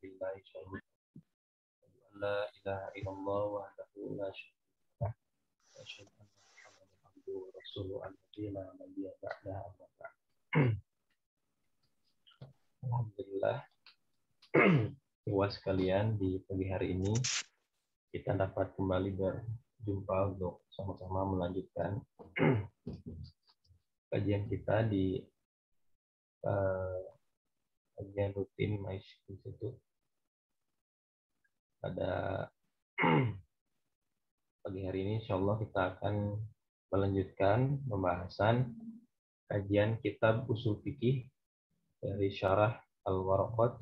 billahi syaitan la ilaha illallah wahdahu la syarika lah wa asyhadu anna Muhammadan abduhu wa rasuluhu alladzi la nabiyya ba'dahu amma ba'd. Alhamdulillah, luas sekalian, di pagi hari ini kita dapat kembali berjumpa untuk sama-sama melanjutkan kajian kita di kajian rutin MAIS Institute. Pada pagi hari ini insya Allah kita akan melanjutkan pembahasan kajian kitab usul fikih dari syarah Al-Waraqat.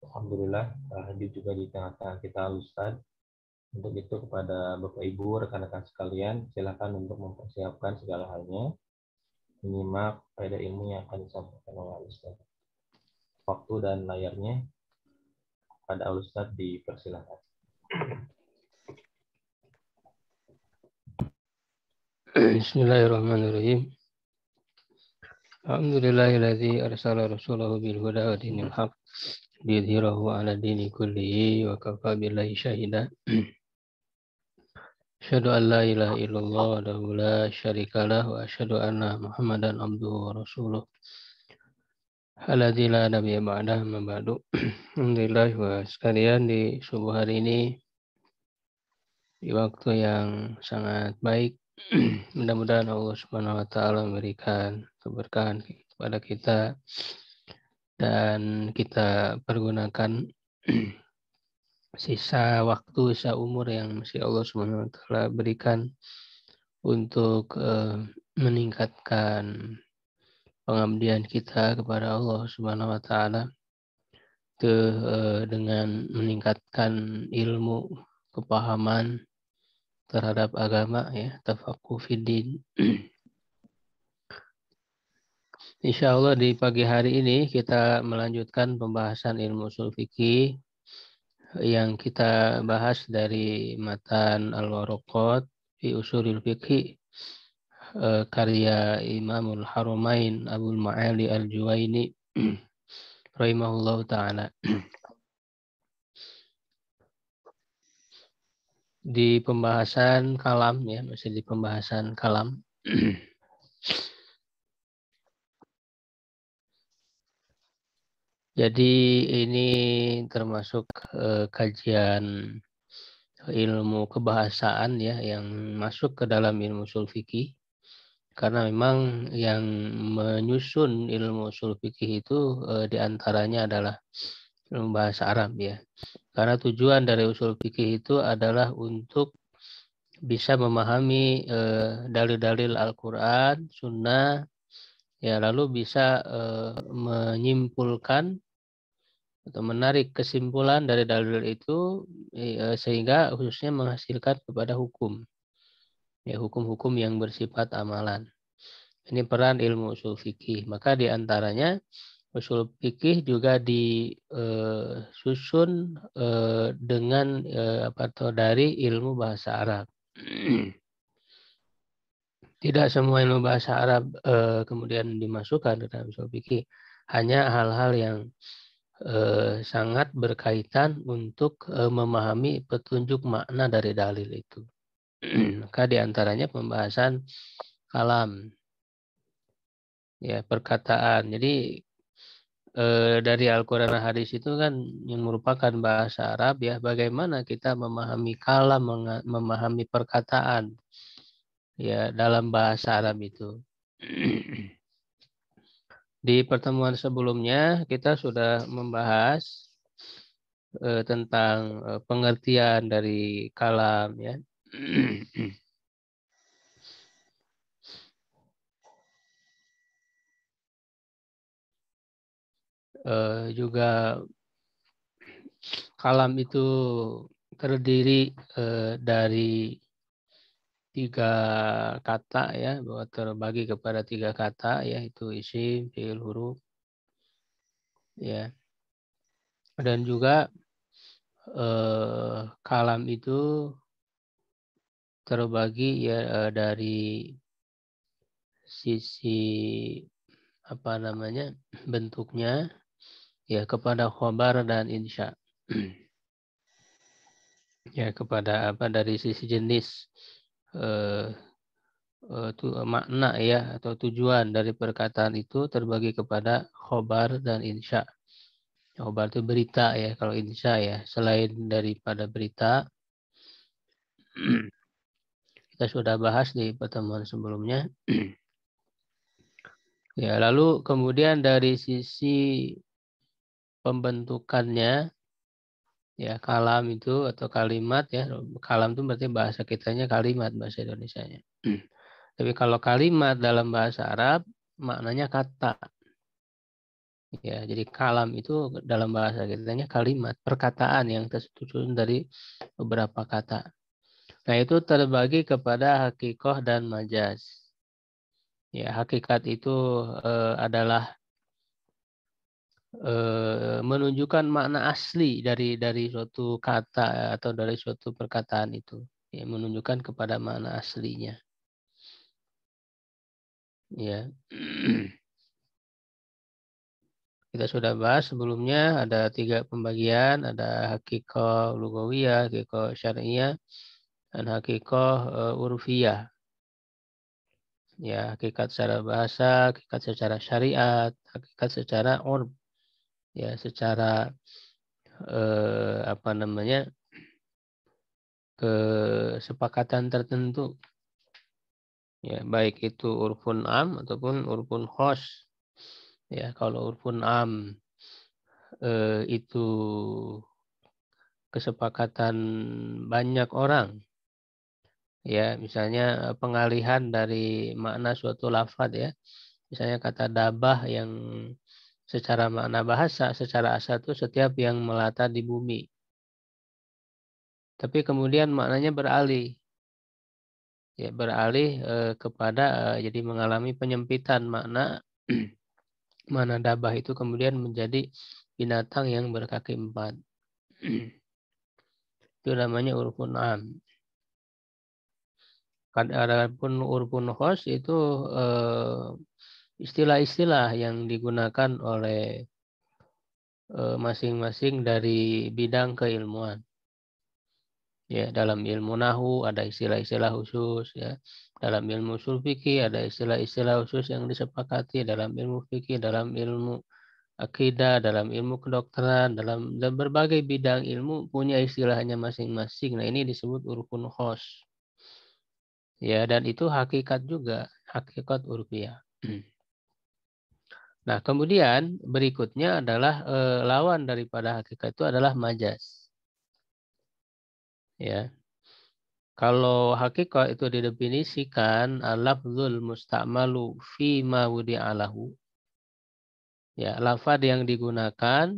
Alhamdulillah hadir juga di tengah-tengah kita Al-Ustaz. Untuk itu kepada Bapak Ibu, rekan-rekan sekalian, silakan untuk mempersiapkan segala halnya, menyimak faedah ilmu yang akan disampaikan oleh Al-Ustaz. Waktu dan layarnya pada Al-Ustaz dipersilakan. Bismillahirrahmanirrahim. Alhamdulillahilladzi arsala rasulahu bil huda wa dinil haq liyudhhirahu 'ala dini kullihi wa kafa billahi syahida. Asyhadu an la ilaha illallah wahdahu la syarikalah wa asyhadu anna Muhammadan abduhu wa rasuluh. Alladzi la nabiyya ba'dahu amma ba'du. Alhamdulillah wa sekalian, di subuh hari ini di waktu yang sangat baik, mudah-mudahan Allah Subhanahu wa taala memberikan keberkahan kepada kita dan kita pergunakan sisa waktu, sisa umur yang masih Allah Subhanahu wa taala berikan untuk meningkatkan pengabdian kita kepada Allah Subhanahu wa taala dengan meningkatkan ilmu, kepahaman terhadap agama, ya, tafaqquh fiddin. Insya Allah di pagi hari ini kita melanjutkan pembahasan ilmu ushul fikih yang kita bahas dari matan Al-Waraqat fi Ushulil Fiqh, karya Imamul Haramain Abul Ma'ali Al-Juwaini rahimahullah ta'ala. Di pembahasan kalam, ya, masih di pembahasan kalam. Jadi ini termasuk kajian ilmu kebahasaan, ya, yang masuk ke dalam ilmu ushul fikih, karena memang yang menyusun ilmu ushul fikih itu diantaranya adalah ilmu bahasa Arab, ya, karena tujuan dari ushul fikih itu adalah untuk bisa memahami dalil-dalil Al-Quran, Sunnah, ya, lalu bisa menyimpulkan atau menarik kesimpulan dari dalil itu, sehingga khususnya menghasilkan kepada hukum, ya, hukum-hukum yang bersifat amalan. Ini peran ilmu ushul fikih. Maka diantaranya ushul fikih juga disusun dengan dari ilmu bahasa Arab. Tidak semua ilmu bahasa Arab kemudian dimasukkan ke dalam ushul fikih. Hanya hal-hal yang sangat berkaitan untuk memahami petunjuk makna dari dalil itu. Maka diantaranya pembahasan kalam, ya, perkataan. Jadi dari Al-Quran dan hadis itu kan yang merupakan bahasa Arab, ya, bagaimana kita memahami kalam, memahami perkataan, ya, dalam bahasa Arab itu. Di pertemuan sebelumnya kita sudah membahas tentang pengertian dari kalam, ya. Juga kalam itu terdiri dari 3 kata, ya, bahwa terbagi kepada 3 kata, yaitu isim, fi'il, huruf, ya. Dan juga kalam itu terbagi, ya, dari sisi bentuknya, ya kepada khobar dan insya. Ya kepada apa dari sisi jenis makna ya atau tujuan dari perkataan itu terbagi kepada khobar dan insya. Khobar itu berita ya, kalau insya ya selain daripada berita kita sudah bahas di pertemuan sebelumnya. Ya, lalu kemudian dari sisi pembentukannya ya kalam itu atau kalimat ya, kalam itu berarti bahasa kitanya kalimat bahasa Indonesianya. Tapi kalau kalimat dalam bahasa Arab maknanya kata. Ya, jadi kalam itu dalam bahasa kitanya kalimat, perkataan yang tersusun dari beberapa kata. Nah, itu terbagi kepada hakikoh dan majaz. Ya, hakikat itu adalah menunjukkan makna asli dari suatu kata atau dari suatu perkataan itu. Ya, menunjukkan kepada makna aslinya. Ya. Kita sudah bahas sebelumnya ada 3 pembagian, ada hakikoh lugawiyah, hakikoh syariah, dan hakikoh urfiyah. Ya, hakikat secara bahasa, hakikat secara syariat, hakikat secara urf. Ya, secara kesepakatan tertentu. Ya, baik itu urfun am ataupun urfun khos. Ya, kalau urfun am itu kesepakatan banyak orang. Ya, misalnya pengalihan dari makna suatu lafaz ya. Misalnya kata dabah yang secara makna bahasa, secara asal itu setiap yang melata di bumi. Tapi kemudian maknanya beralih. Ya, beralih kepada jadi mengalami penyempitan makna mana dabah itu kemudian menjadi binatang yang berkaki 4. Itu namanya urfun am. Adapun urfun khos itu istilah-istilah yang digunakan oleh masing-masing dari bidang keilmuan. Ya, dalam ilmu nahu ada istilah-istilah khusus ya. Dalam ilmu ushul fikih ada istilah-istilah khusus yang disepakati, dalam ilmu fikih, dalam ilmu akidah, dalam ilmu kedokteran, dalam berbagai bidang ilmu punya istilahnya masing-masing. Nah, ini disebut urfun khos. Ya, dan itu hakikat juga, hakikat urfiyah. Nah, kemudian berikutnya adalah lawan daripada hakikat itu adalah majaz. Ya. Kalau hakikat itu didefinisikan lafzul musta'malu fi ma wudi'alahu. Ya, lafaz yang digunakan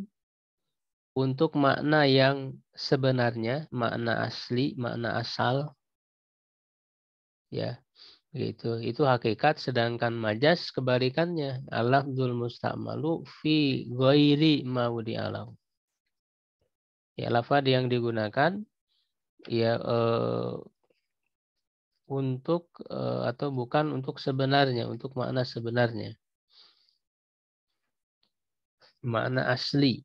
untuk makna yang sebenarnya, makna asli, makna asal. Ya. Gitu. Itu hakikat, sedangkan majaz kebalikannya. Al-lafzul musta'malu fi ghairi ma wudi'alahu. Ya, lafaz yang digunakan ya untuk atau bukan untuk sebenarnya, untuk makna sebenarnya. Makna asli.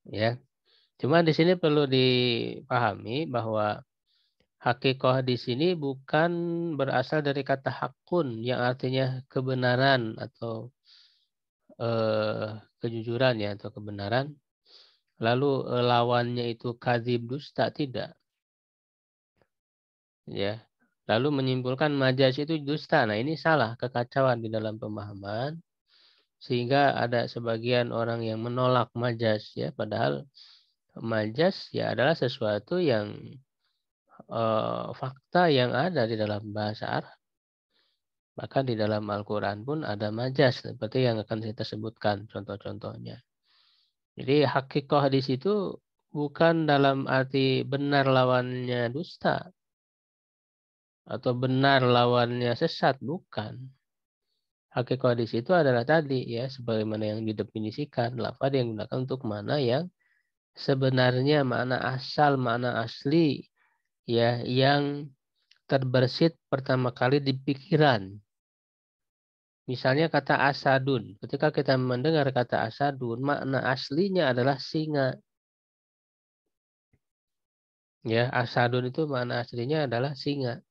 Ya. Cuma di sini perlu dipahami bahwa hakikoh di sini bukan berasal dari kata hakun yang artinya kebenaran atau kejujuran ya atau kebenaran. Lalu lawannya itu kadzib dusta, tidak. Ya. Lalu menyimpulkan majaz itu dusta. Nah, ini salah, kekacauan di dalam pemahaman. Sehingga ada sebagian orang yang menolak majaz ya, padahal majaz ya adalah sesuatu yang fakta yang ada di dalam bahasa Arab. Bahkan di dalam Al-Quran pun ada majaz seperti yang akan kita sebutkan contoh-contohnya. Jadi hakikoh di situ bukan dalam arti benar lawannya dusta atau benar lawannya sesat, bukan. Hakikoh di situ adalah tadi ya sebagaimana yang didefinisikan lafaz yang digunakan untuk mana yang sebenarnya, makna asal, makna asli ya yang terbersit pertama kali di pikiran. Misalnya kata asadun. Ketika kita mendengar kata asadun, makna aslinya adalah singa. Ya, asadun itu makna aslinya adalah singa.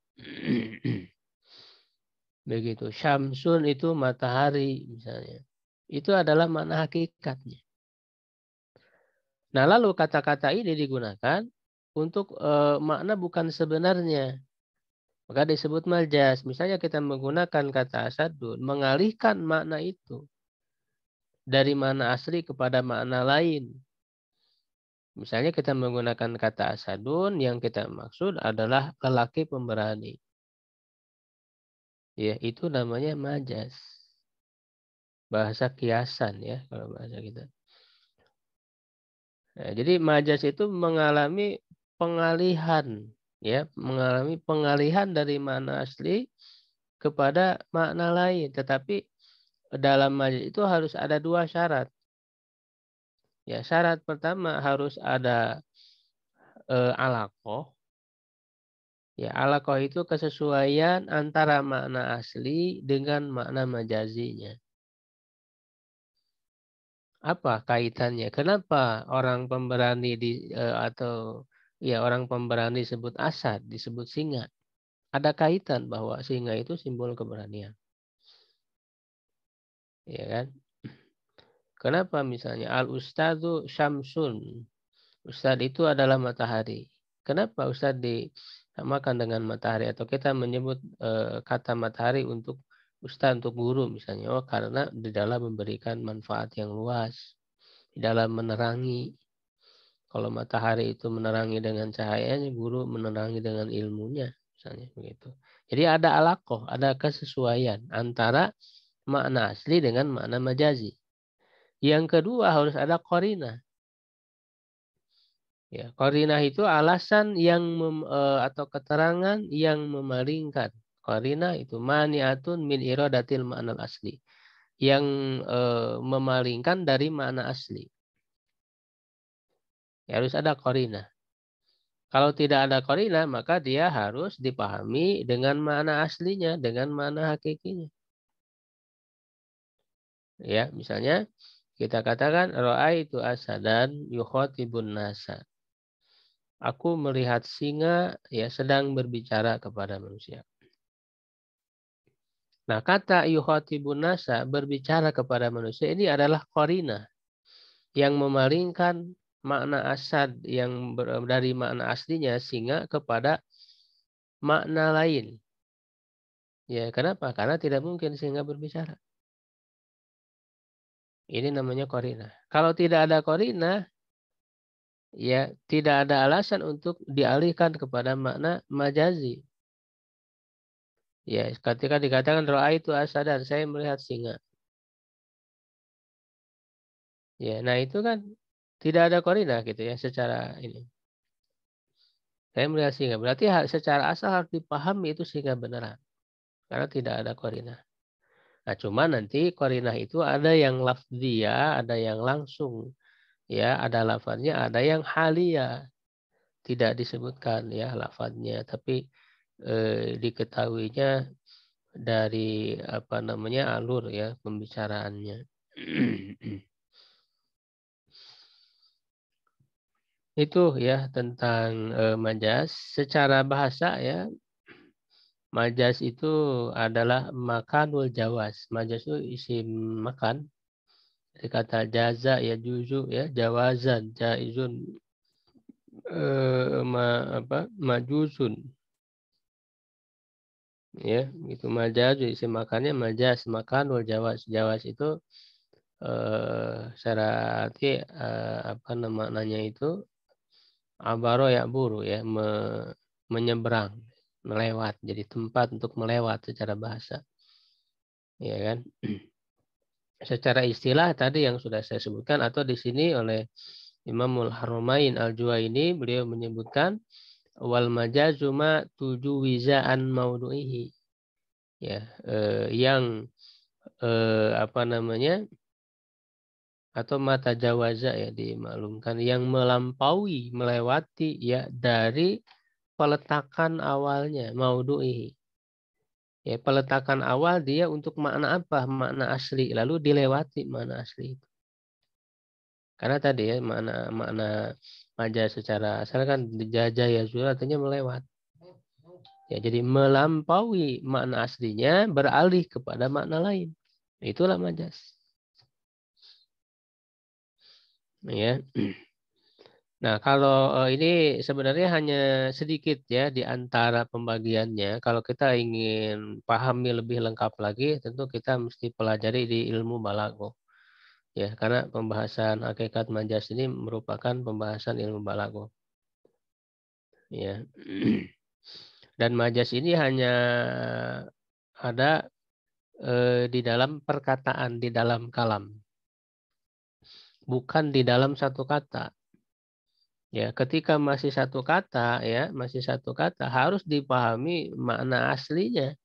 Begitu. Syamsun itu matahari misalnya. Itu adalah makna hakikatnya. Nah, lalu kata-kata ini digunakan untuk makna bukan sebenarnya. Maka disebut majas. Misalnya kita menggunakan kata asadun, mengalihkan makna itu dari makna asli kepada makna lain. Misalnya kita menggunakan kata asadun, yang kita maksud adalah lelaki pemberani. Ya, itu namanya majas. Bahasa kiasan ya, kalau bahasa kita. Nah, jadi majas itu mengalami pengalihan, ya, mengalami pengalihan dari makna asli kepada makna lain. Tetapi dalam majas itu harus ada dua syarat. Ya, syarat pertama harus ada alaqoh. Ya, alaqoh itu kesesuaian antara makna asli dengan makna majazinya. Apa kaitannya? Kenapa orang pemberani atau ya orang pemberani disebut asad, disebut singa? Ada kaitan bahwa singa itu simbol keberanian. Ya kan? Kenapa misalnya al-ustadzu syamsun? Ustadz itu adalah matahari. Kenapa ustadz disamakan dengan matahari atau kita menyebut kata matahari untuk ustadz, untuk guru misalnya? Oh, karena di dalam memberikan manfaat yang luas, di dalam menerangi. Kalau matahari itu menerangi dengan cahayanya, guru menerangi dengan ilmunya, misalnya begitu. Jadi ada alaqoh, ada kesesuaian antara makna asli dengan makna majazi. Yang kedua harus ada qarinah. Ya, qarinah itu alasan yang atau keterangan yang memalingkan. Qarinah itu mani'atun min iradatil ma'nal asli. Yang memalingkan dari makna asli. Ya, harus ada qarinah. Kalau tidak ada qarinah, maka dia harus dipahami dengan makna aslinya, dengan makna hakikinya. Ya, misalnya kita katakan ra'aitu asadan yukhatibun nasa. Aku melihat singa ya sedang berbicara kepada manusia. Nah, kata yukhatibun nasa, berbicara kepada manusia, ini adalah qarinah yang memalingkan makna asad yang dari makna aslinya singa kepada makna lain. Ya, kenapa? Karena tidak mungkin singa berbicara. Ini namanya qarinah. Kalau tidak ada qarinah, ya tidak ada alasan untuk dialihkan kepada makna majazi. Ya, ketika dikatakan ra'aitu asadan, saya melihat singa. Ya, nah itu kan tidak ada qarinah gitu ya secara ini. Saya melihat singa. Berarti secara asal harus dipahami itu singa beneran. Karena tidak ada qarinah. Nah, cuma nanti qarinah itu ada yang lafziyah, ada yang langsung. Ya, ada lafaznya, ada yang haliyah. Tidak disebutkan ya lafaznya, tapi diketahuinya dari apa namanya alur ya pembicaraannya. Itu ya tentang majas. Secara bahasa ya, majas itu adalah makanul jawas. Majas itu isim makan. Dari kata jaza ya juzu ya jawazan jaizun majusun ya itu majaz isim makannya majas makanul jawas. Jawas itu secara arti apa namanya itu abaro ya buru ya menyeberang melewat, jadi tempat untuk melewat secara bahasa ya kan. Secara istilah tadi yang sudah saya sebutkan atau di sini oleh Imamul Haramain Al-Juwaini beliau menyebutkan wal majazu ma tujuwizaan maudu'ihi ya yang apa namanya atau mata jawaza ya dimaklumkan yang melampaui melewati ya dari peletakan awalnya maudu'ihi Ya, peletakan awal dia untuk makna apa? Makna asli, lalu dilewati makna asli itu. Karena tadi ya makna majaz secara asal kan dijajah ya sudah artinya melewat. Ya, jadi melampaui makna aslinya beralih kepada makna lain. Itulah majaz. Ya. Nah, kalau ini sebenarnya hanya sedikit ya di antara pembagiannya. Kalau kita ingin pahami lebih lengkap lagi, tentu kita mesti pelajari di ilmu balaghah. Ya, karena pembahasan hakikat majaz ini merupakan pembahasan ilmu balaghah. Ya. Dan majaz ini hanya ada di dalam perkataan, di dalam kalam. Bukan di dalam satu kata. Ya, ketika masih satu kata ya, masih satu kata harus dipahami makna aslinya.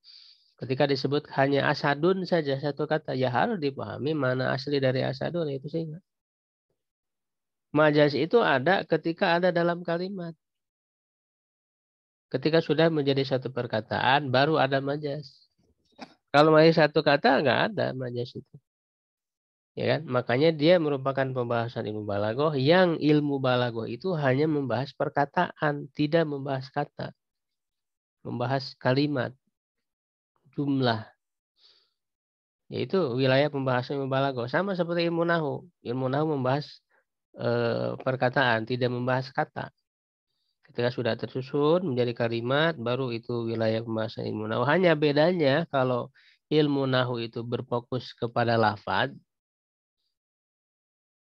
Ketika disebut hanya asadun saja satu kata, ya harus dipahami makna asli dari asadun itu sehingga. Majaz itu ada ketika ada dalam kalimat. Ketika sudah menjadi satu perkataan, baru ada majaz. Kalau masih satu kata, nggak ada majaz itu. Ya kan? Makanya dia merupakan pembahasan ilmu balaghah yang ilmu balaghah itu hanya membahas perkataan, tidak membahas kata. Membahas kalimat, jumlah. Yaitu wilayah pembahasan ilmu balaghah. Sama seperti ilmu nahwu. Ilmu nahwu membahas perkataan, tidak membahas kata. Ketika sudah tersusun menjadi kalimat, baru itu wilayah pembahasan ilmu nahwu. Hanya bedanya kalau ilmu nahwu itu berfokus kepada lafaz,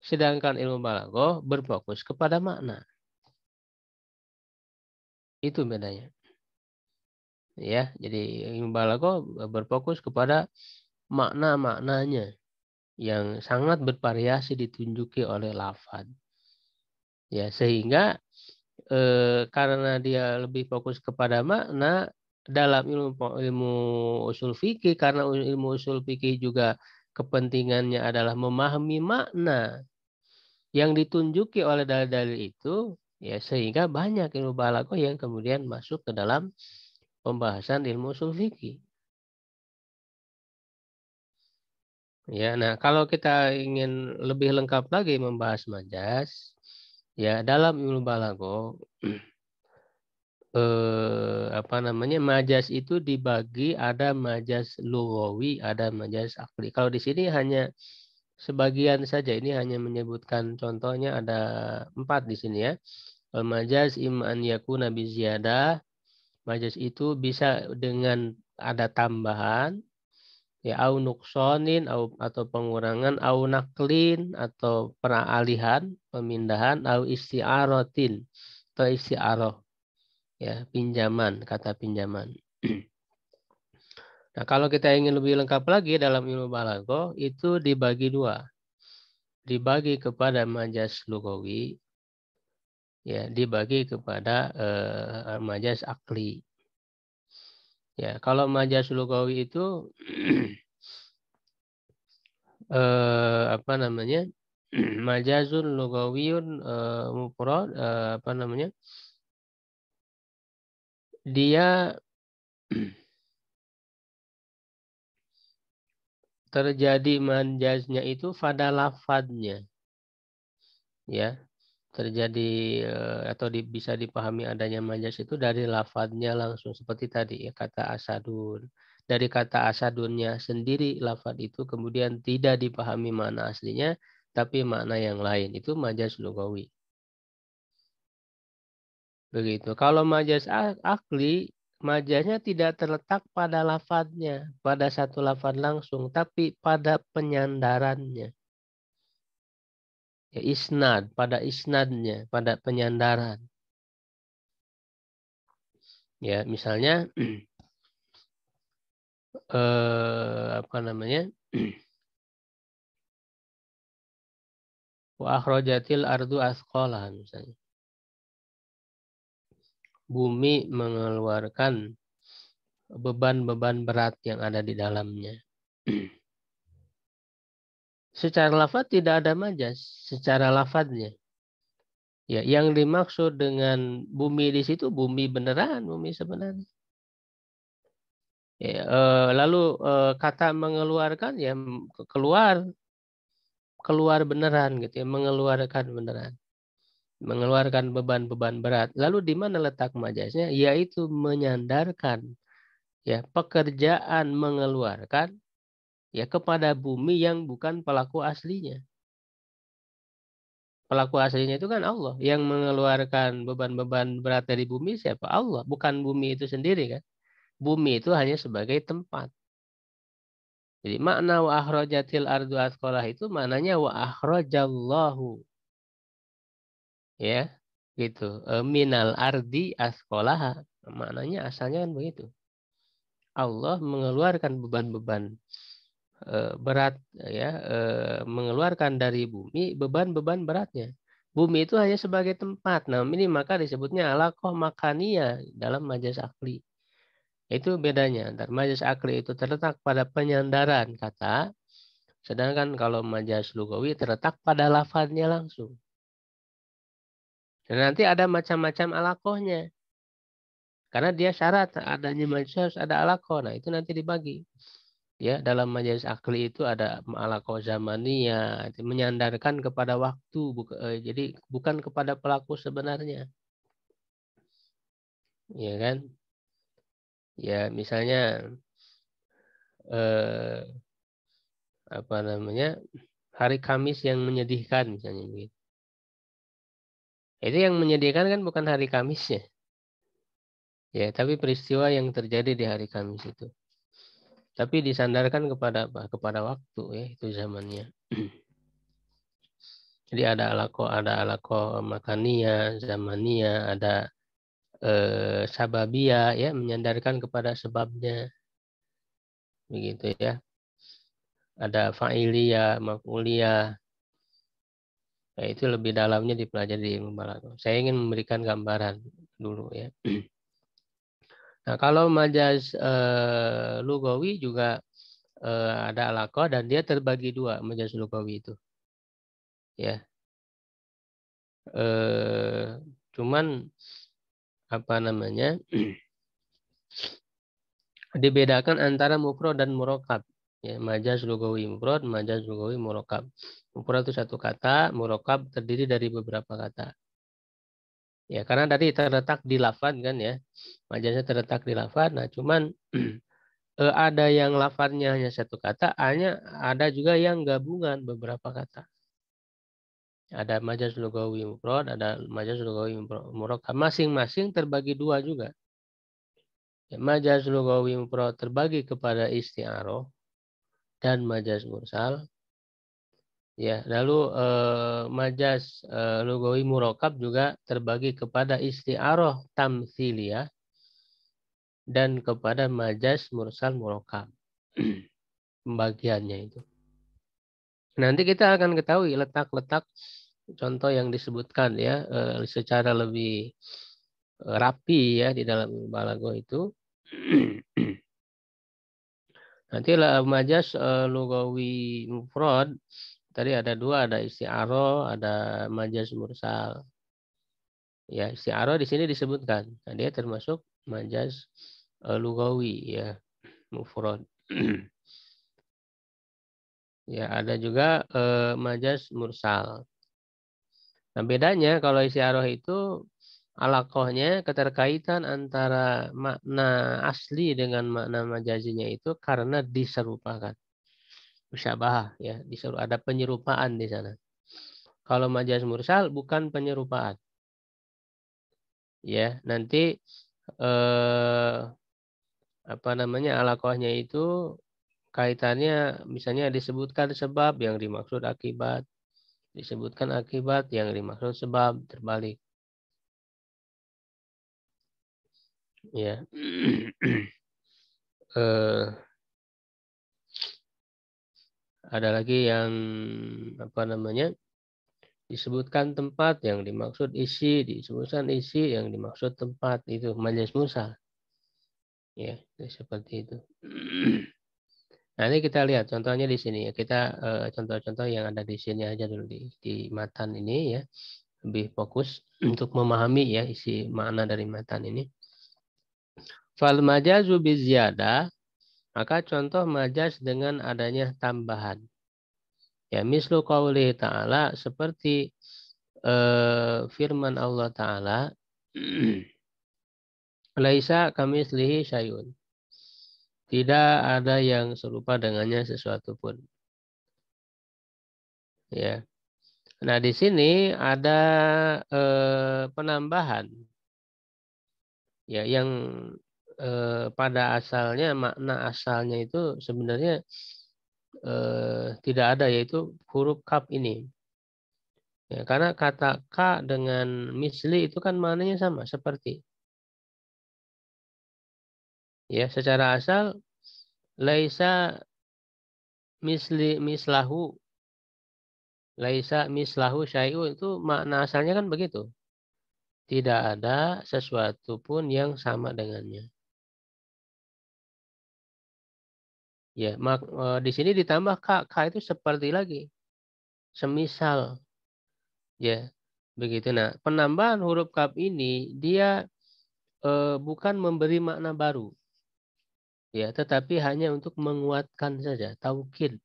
sedangkan ilmu balaghah berfokus kepada makna. Itu bedanya. Ya, jadi ilmu balaghah berfokus kepada makna-maknanya yang sangat bervariasi ditunjuki oleh lafaz. Ya, sehingga karena dia lebih fokus kepada makna dalam ilmu usul fikih, karena ilmu usul fikih juga kepentingannya adalah memahami makna yang ditunjuki oleh dalil-dalil itu, ya sehingga banyak ilmu balaghah yang kemudian masuk ke dalam pembahasan ilmu usul fikih. Ya, nah kalau kita ingin lebih lengkap lagi membahas majaz, ya dalam ilmu balaghah majaz itu dibagi, ada majaz lughawi, ada majaz akli. Kalau di sini hanya sebagian saja, ini hanya menyebutkan contohnya ada 4 di sini ya. Majaz imma an yakuna bi ziyadah, majaz itu bisa dengan ada tambahan, ya au nuqsanin atau pengurangan, au naklin atau peralihan, pemindahan, au isti'aratin atau isti'arah. Ya, pinjaman, kata pinjaman. Nah, kalau kita ingin lebih lengkap lagi dalam ilmu balaghah itu dibagi 2. Dibagi kepada majaz lughawi, ya, dibagi kepada majaz akli. Ya, kalau majaz lughawi itu majazun lughawiyun mufrad, dia terjadi majaznya itu pada lafadznya, ya, terjadi atau bisa dipahami adanya majaz itu dari lafadznya langsung seperti tadi ya, kata asadun. Dari kata asadunnya sendiri lafadz itu kemudian tidak dipahami makna aslinya tapi makna yang lain, itu majaz lughawi. Begitu. Kalau majaz akli, majaznya tidak terletak pada lafadznya, pada satu lafadz langsung, tapi pada penyandarannya. Ya, isnad, pada isnadnya, pada penyandaran. Ya, misalnya wa akhrajatil ardu asqalaha misalnya. Bumi mengeluarkan beban-beban berat yang ada di dalamnya. Secara lafaz tidak ada majaz, secara lafaznya. Ya, yang dimaksud dengan bumi di situ bumi beneran, bumi sebenarnya. Ya, lalu kata mengeluarkan ya keluar beneran gitu ya, mengeluarkan beneran. Mengeluarkan beban-beban berat. Lalu di mana letak majasnya? Yaitu menyandarkan ya pekerjaan mengeluarkan ya kepada bumi yang bukan pelaku aslinya. Pelaku aslinya itu kan Allah. Yang mengeluarkan beban-beban berat dari bumi siapa? Allah. Bukan bumi itu sendiri kan. Bumi itu hanya sebagai tempat. Jadi makna wa akhrajatil ardu athqalah itu maknanya wa akhrajallahu. Ya, gitu. Minal ardi athqalaha. Maknanya asalnya kan begitu. Allah mengeluarkan beban-beban berat ya, mengeluarkan dari bumi beban-beban beratnya. Bumi itu hanya sebagai tempat. Nah, ini maka disebutnya alaqah makaniyah dalam majas akli. Itu bedanya. Antara majas akli itu terletak pada penyandaran kata, sedangkan kalau majas lugawi terletak pada lafadznya langsung. Dan nanti ada macam-macam alaqahnya. Karena dia syarat adanya majas ada alaqah. Nah, itu nanti dibagi. Ya, dalam majelis akli itu ada alaqah zamaniyah, menyandarkan kepada waktu, jadi bukan kepada pelaku sebenarnya. Ya kan? Ya, misalnya eh, apa namanya? Hari Kamis yang menyedihkan misalnya begitu. Itu yang menyedihkan kan bukan hari Kamisnya. Ya, tapi peristiwa yang terjadi di hari Kamis itu. Tapi disandarkan kepada apa? Kepada waktu ya, itu zamannya. Jadi ada alaqah makaniyah, zamaniyah, ada sababiyah ya, menyandarkan kepada sebabnya. Begitu ya. Ada fa'iliyah, maf'uliyah. Ya, itu lebih dalamnya dipelajari di ilmu balaghah. Saya ingin memberikan gambaran dulu ya. Nah, kalau majaz lugawi juga ada alaqah dan dia terbagi dua majaz lugawi itu. Ya. Cuman apa namanya? Dibedakan antara mufrad dan murakkab. Ya, majaz lugawi mufrad, majaz lugawi murakkab. Mufrad itu satu kata, murakkab terdiri dari beberapa kata. Ya, karena tadi terletak di lafaz kan ya. Majaznya terletak di lafaz. Nah, cuman ada yang lafaznya hanya satu kata, hanya ada juga yang gabungan beberapa kata. Ada majaz lugawi mufrad, ada majaz lugawi murakkab. Masing-masing terbagi dua juga. Ya, majaz lugawi mufrad terbagi kepada isti'arah dan majaz mursal. Ya, lalu majaz lugawi murakkab juga terbagi kepada isti'arah tamtsiliyah dan kepada majaz mursal murakkab. Pembagiannya itu. Nanti kita akan ketahui letak-letak contoh yang disebutkan ya secara lebih rapi ya di dalam balaghah itu. Nanti majaz lugawi mufrad tadi ada dua, ada isti'arah, ada majaz mursal. Ya, isti'arah di sini disebutkan. Nah, dia termasuk majaz lugawi ya, mufrad. Ya, ada juga majaz mursal. Nah, bedanya kalau isti'arah itu alaqahnya keterkaitan antara makna asli dengan makna majazinya itu karena diserupakan. Musyabahah ya, ada penyerupaan di sana. Kalau majaz mursal bukan penyerupaan. Ya, nanti apa namanya alaqahnya itu kaitannya misalnya disebutkan sebab yang dimaksud akibat, disebutkan akibat yang dimaksud sebab, terbalik. Ya. Ada lagi yang apa namanya disebutkan tempat yang dimaksud isi, disebutkan isi yang dimaksud tempat, itu majaz mursal. Ya, seperti itu. Nah, ini kita lihat contohnya di sini ya. Kita contoh-contoh yang ada di sini aja dulu di matan ini ya. Lebih fokus untuk memahami ya isi makna dari matan ini. Fal majazu biziyadah, Maka contoh majaz dengan adanya tambahan. Ya, mislu qauli ta'ala, seperti firman Allah Ta'ala, laisa kamitslihi syai'un. Tidak ada yang serupa dengannya sesuatu pun. Ya. Nah, di sini ada penambahan, ya, yang pada asalnya, makna asalnya itu sebenarnya tidak ada, yaitu huruf kaf ini. Ya, karena kata ka dengan misli itu kan maknanya sama, seperti. Ya, secara asal laisa mislahu, laisa mislahu syai'un, itu makna asalnya kan begitu. Tidak ada sesuatu pun yang sama dengannya. Ya, di sini ditambah ka itu seperti lagi, semisal. Ya, begitu. Nah, penambahan huruf kaf ini dia bukan memberi makna baru, ya, tetapi hanya untuk menguatkan saja, taukid.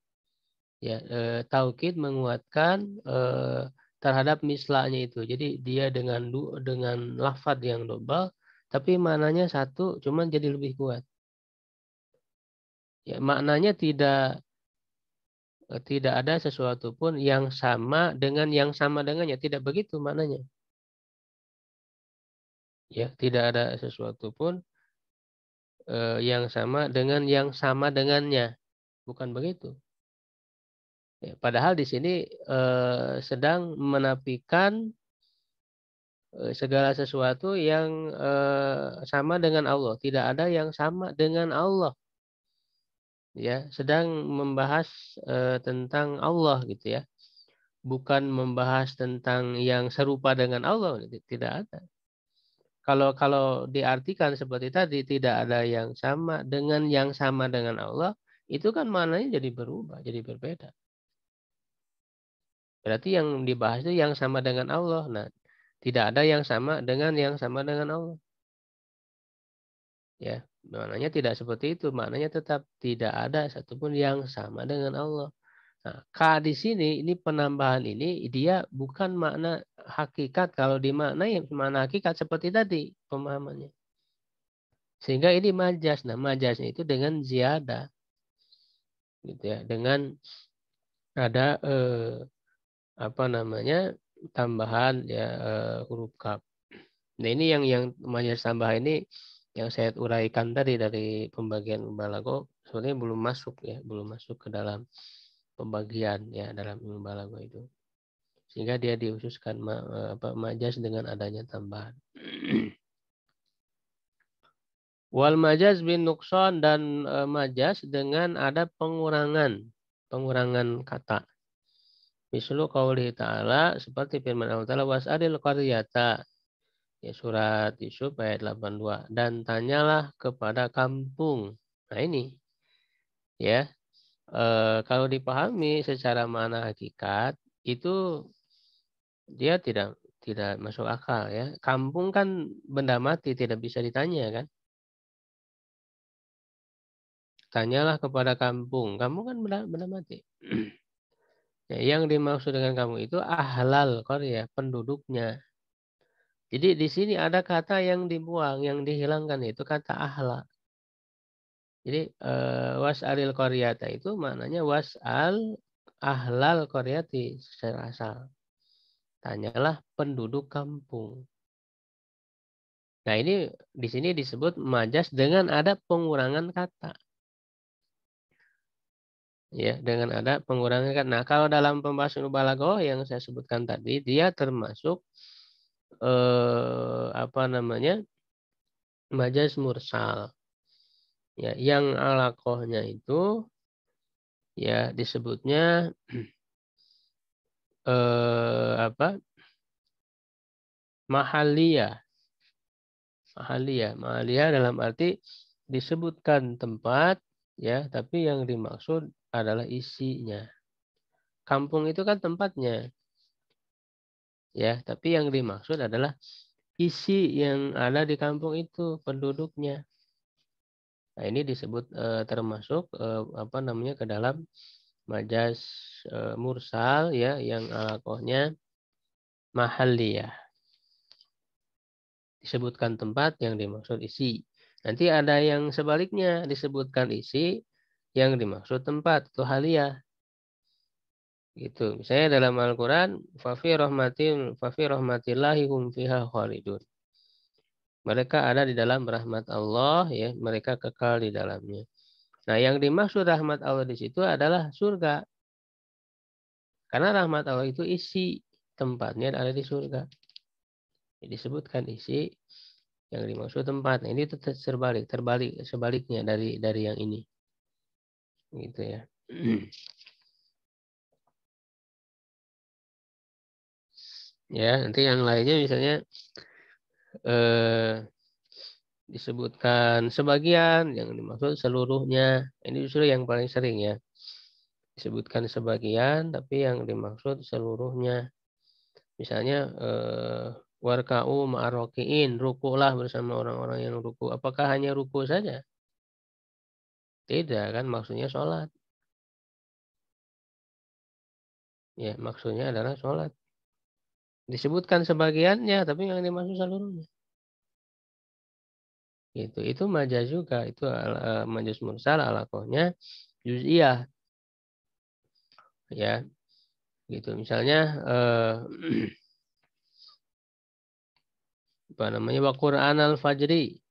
Ya, taukid, menguatkan terhadap mislanya itu. Jadi dia dengan lafaz yang dobal, tapi maknanya satu, cuman jadi lebih kuat. Ya, maknanya tidak ada sesuatu pun yang sama dengan yang sama dengannya, tidak begitu maknanya. Ya, tidak ada sesuatu pun yang sama dengan yang sama dengannya, bukan begitu. Ya, padahal di sini sedang menafikan segala sesuatu yang sama dengan Allah. Tidak ada yang sama dengan Allah. Ya, sedang membahas tentang Allah gitu ya. Bukan membahas tentang yang serupa dengan Allah, tidak ada. Kalau diartikan seperti tadi, tidak ada yang sama dengan Allah, itu kan maknanya jadi berubah, jadi berbeda. Berarti yang dibahas itu yang sama dengan Allah. Nah, tidak ada yang sama dengan Allah. Ya, maknanya tidak seperti itu. Maknanya tetap tidak ada satupun yang sama dengan Allah. Nah, ka di sini, ini penambahan ini, dia bukan makna hakikat. Kalau dimaknai makna hakikat seperti tadi pemahamannya. Sehingga ini majas. Nah, majasnya itu dengan ziyadah, gitu ya. Dengan ada apa namanya, tambahan, ya, huruf kaf. Nah, ini yang majas tambah ini yang saya uraikan tadi dari pembagian balago, sebenarnya belum masuk ya, belum masuk ke dalam pembagian ya dalam ilmu balago itu. Sehingga dia diususkan majas dengan adanya tambahan. Wal majaz bin nukson, dan majas dengan ada pengurangan kata. Mislu qauli ta'ala, seperti firman Allah Ta'ala, was'alil qaryata. Ya, surat Yusuf ayat 82. Dan tanyalah kepada kampung. Nah ini, ya, kalau dipahami secara makna hakikat, itu dia tidak masuk akal ya. Kampung kan benda mati, tidak bisa ditanya kan. Tanyalah kepada kampung. Kampung kan benda mati. Ya, yang dimaksud dengan kampung itu ahlal qarya, penduduknya. Jadi di sini ada kata yang dibuang, yang dihilangkan, itu kata ahla. Jadi was'alil qaryata itu maknanya was'al ahlal qaryati secara asal. Tanyalah penduduk kampung. Nah, ini di sini disebut majas dengan ada pengurangan kata. Ya, dengan ada pengurangan kata. Nah, kalau dalam pembahasan balaghah yang saya sebutkan tadi, dia termasuk apa namanya? Majas mursal. Ya, yang alaqohnya itu ya disebutnya apa? Mahaliyah. Mahaliyah dalam arti disebutkan tempat ya, tapi yang dimaksud adalah isinya. Kampung itu kan tempatnya ya, tapi yang dimaksud adalah isi yang ada di kampung itu, penduduknya. Nah, ini disebut termasuk apa namanya ke dalam majaz mursal ya yang alaqahnya mahalliyah. Disebutkan tempat yang dimaksud isi. Nanti ada yang sebaliknya disebutkan isi yang dimaksud tempat itu haliyah. Gitu. Misalnya dalam Al-Qur'an fafi rahmatillahi hum fiha khalidun. Mereka ada di dalam rahmat Allah ya, mereka kekal di dalamnya. Nah, yang dimaksud rahmat Allah di situ adalah surga. Karena rahmat Allah itu isi, tempatnya ada di surga. Disebutkan isi yang dimaksud tempat. Nah, ini itu sebaliknya dari yang ini. Gitu ya. Ya, nanti yang lainnya misalnya disebutkan sebagian, yang dimaksud seluruhnya. Ini justru yang paling sering ya. Disebutkan sebagian, tapi yang dimaksud seluruhnya. Misalnya warka'u ma'aroki'in, rukulah bersama orang-orang yang ruku. Apakah hanya ruku saja? Tidak kan, maksudnya sholat. Ya, maksudnya adalah sholat. Disebutkan sebagiannya, tapi yang dimaksud seluruhnya. Itu majaz juga. Itu majaz mursal alaqahnya juz'iyah. Ya, gitu. Misalnya apa namanya wa Qur'an al-fajri.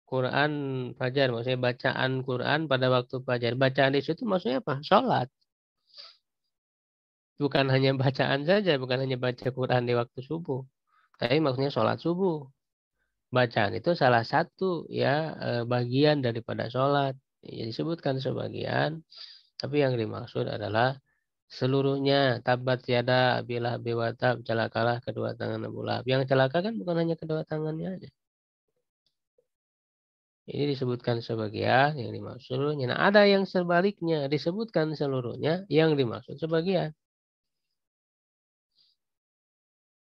Quran fajar, maksudnya bacaan Quran pada waktu fajar. Bacaan di situ maksudnya apa? Sholat. Bukan hanya bacaan saja, bukan hanya baca Quran di waktu subuh. Tapi maksudnya sholat subuh. Bacaan itu salah satu ya bagian daripada sholat. Ya, disebutkan sebagian, tapi yang dimaksud adalah seluruhnya. Tabat yada abilah biwatab, celakalah kedua tangan Abu Lahab. Yang celaka kan bukan hanya kedua tangannya aja. Ini disebutkan sebagian yang dimaksud seluruhnya. Nah, ada yang sebaliknya disebutkan seluruhnya yang dimaksud sebagian.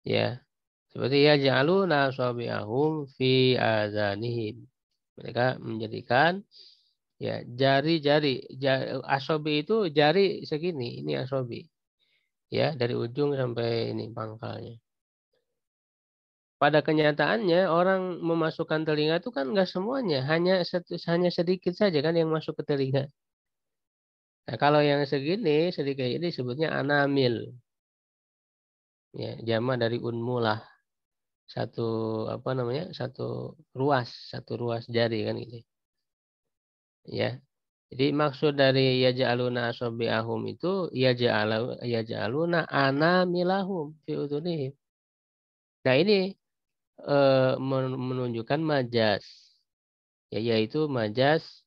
Ya, seperti ya ja'aluna asabi'ahum fi azanihim. Mereka menjadikan ya jari-jari asobi itu jari segini, ini asobi. Ya, dari ujung sampai ini pangkalnya. Pada kenyataannya orang memasukkan telinga itu kan enggak semuanya, hanya sedikit saja kan yang masuk ke telinga. Nah, kalau yang segini sedikit ini disebutnya anamil. Ya, jamak dari unmulah. Satu apa namanya? Satu ruas jari kan gitu. Ya. Jadi maksud dari yaj'aluna asabi'ahum itu yaj'aluna anamilahum fi udunihim. Nah, ini menunjukkan majaz. Ya, yaitu majaz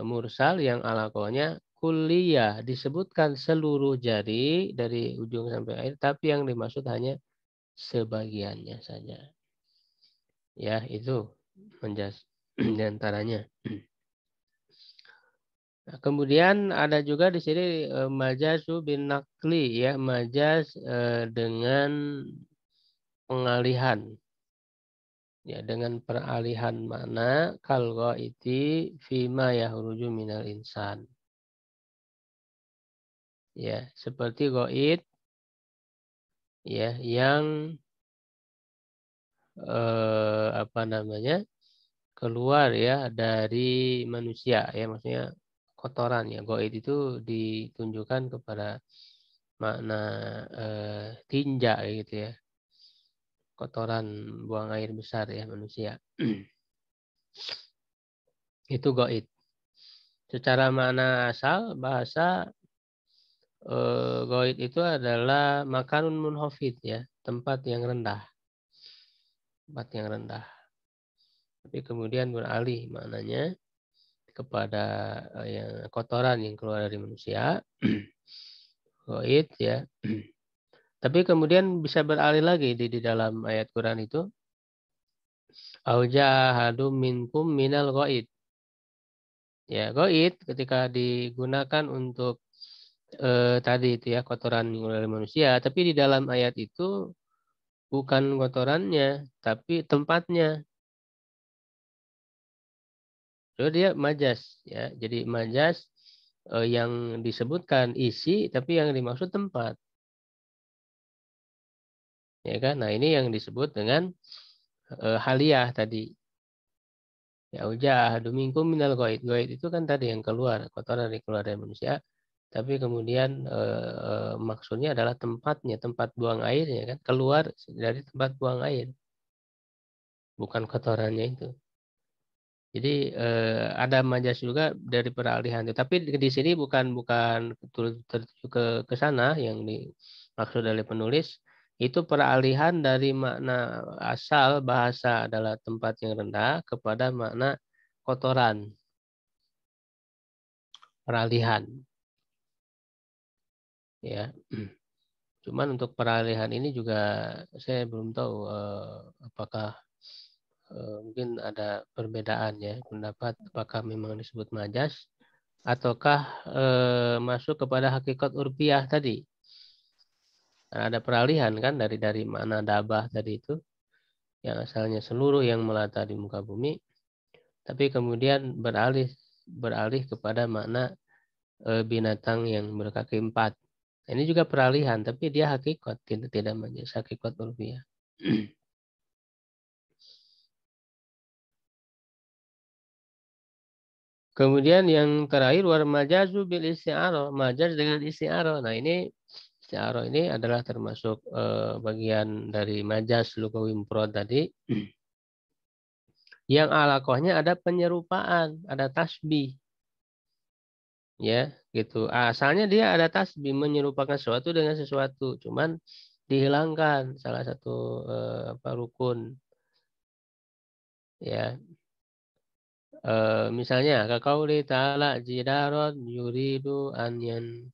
mursal yang alaqahnya kulliyah, disebutkan seluruh jari dari ujung sampai akhir, tapi yang dimaksud hanya sebagiannya saja. Ya, itu majaz diantaranya. Nah, kemudian ada juga di sini majazu bin nakli ya, majaz dengan pengalihan. Ya, dengan peralihan makna kal ghaiti fima yahruju minal insan. Ya, seperti ghaid ya yang apa namanya? Keluar ya dari manusia ya, maksudnya kotoran ya. Ghaid itu ditunjukkan kepada makna tinja gitu ya. Kotoran buang air besar ya manusia. Itu ghaid. Secara makna asal bahasa ghaid itu adalah makanun munhafid ya, tempat yang rendah. Tempat yang rendah. Tapi kemudian beralih maknanya kepada yang kotoran yang keluar dari manusia. Ghaid ya. Tapi kemudian bisa beralih lagi di dalam ayat Quran itu. Aujahadu minkum minal ghaid. Ya, ghaid ketika digunakan untuk tadi itu ya kotoran oleh manusia, tapi di dalam ayat itu bukan kotorannya, tapi tempatnya. Lalu dia majas, ya. Jadi majas yang disebutkan isi, tapi yang dimaksud tempat. Ya kan? Nah, ini yang disebut dengan haliyah tadi. Ya ujah minkum minal ghaid. Ghaid itu kan tadi yang keluar, kotoran dari keluar dari manusia. Tapi kemudian maksudnya adalah tempatnya, tempat buang airnya kan, keluar dari tempat buang air. Bukan kotorannya itu. Jadi ada majas juga dari peralihan. Tapi di sini bukan tertuju ke sana yang dimaksud oleh penulis. Itu peralihan dari makna asal bahasa adalah tempat yang rendah kepada makna kotoran. Peralihan. Ya. Cuman untuk peralihan ini juga saya belum tahu apakah mungkin ada perbedaan ya pendapat apakah memang disebut majas ataukah masuk kepada hakikat urfiah tadi. Nah, ada peralihan kan dari makna dabah tadi itu yang asalnya seluruh yang melata di muka bumi, tapi kemudian beralih kepada makna binatang yang berkaki 4. Ini juga peralihan, tapi dia hakikat, tidak majas, hakikat urfiah. Kemudian yang terakhir war majazu bil isti'arah, majaz dengan isti'arah. Nah, ini isti'arah ini adalah termasuk bagian dari majaz lugawi mufrad tadi. Yang alaqahnya ada penyerupaan, ada tasbih. Ya, gitu. Asalnya dia ada tasbih menyerupakan sesuatu dengan sesuatu, cuman dihilangkan salah satu rukun. Ya. Misalnya kaqauli ta'ala jidaron yuridu anyan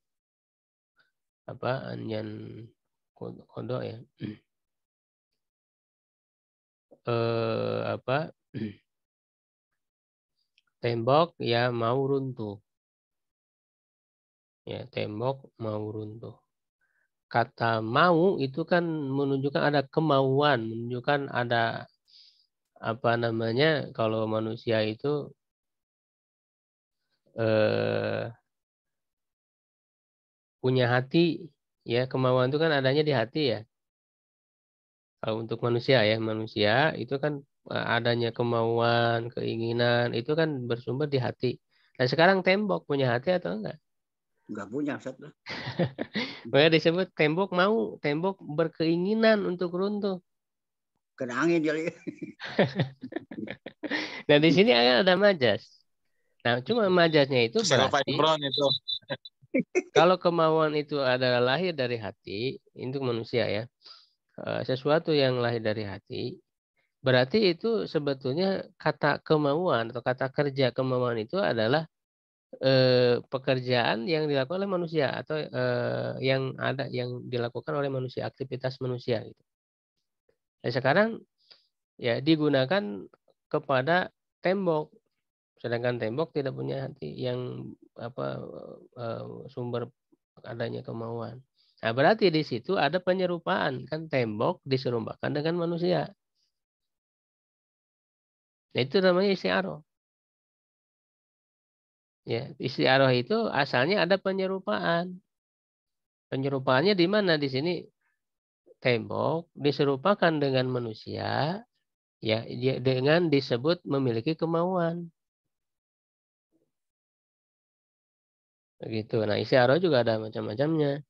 kodok ya. Tembok ya mau runtuh. Ya, tembok mau runtuh. Kata mau itu kan menunjukkan ada kemauan, menunjukkan ada kalau manusia itu punya hati, ya kemauan itu kan adanya di hati ya. Kalau untuk manusia ya, manusia itu kan adanya kemauan, keinginan itu kan bersumber di hati. Nah sekarang tembok punya hati atau enggak? Enggak punya, Ustaz. Maka disebut tembok berkeinginan untuk runtuh. Kena angin dia. Nah di sini ada majas. Nah cuma majasnya itu berarti itu. kalau kemauan itu adalah lahir dari hati untuk manusia ya, sesuatu yang lahir dari hati, berarti itu sebetulnya kata kemauan atau kata kerja kemauan itu adalah pekerjaan yang dilakukan oleh manusia atau yang dilakukan oleh manusia, aktivitas manusia gitu. Nah, sekarang ya digunakan kepada tembok, sedangkan tembok tidak punya hati yang sumber adanya kemauan. Nah, berarti di situ ada penyerupaan kan, tembok diserupakan dengan manusia. Nah, itu namanya isti'arah. Ya, isti'arah itu asalnya ada penyerupaan. Penyerupaannya di mana di sini? Tembok diserupakan dengan manusia, ya, dengan disebut memiliki kemauan. Begitu. Nah, isti'arah juga ada macam-macamnya.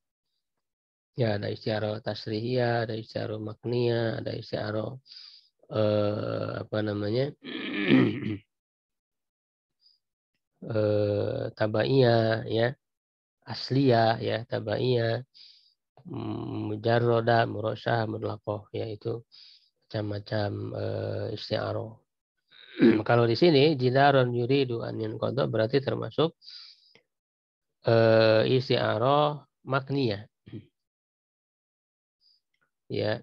Ya, ada isti'arah tasrihiyah, ada isti'arah makniyah, ada isti'arah tabaiyah ya, asliyah ya, tabaiyah, mujarrodah, murosyah, mutlaqah, yaitu macam-macam isti'arah. Kalau di sini jidaron yuridu an yanqadha berarti termasuk isti'arah makniyah. Ya.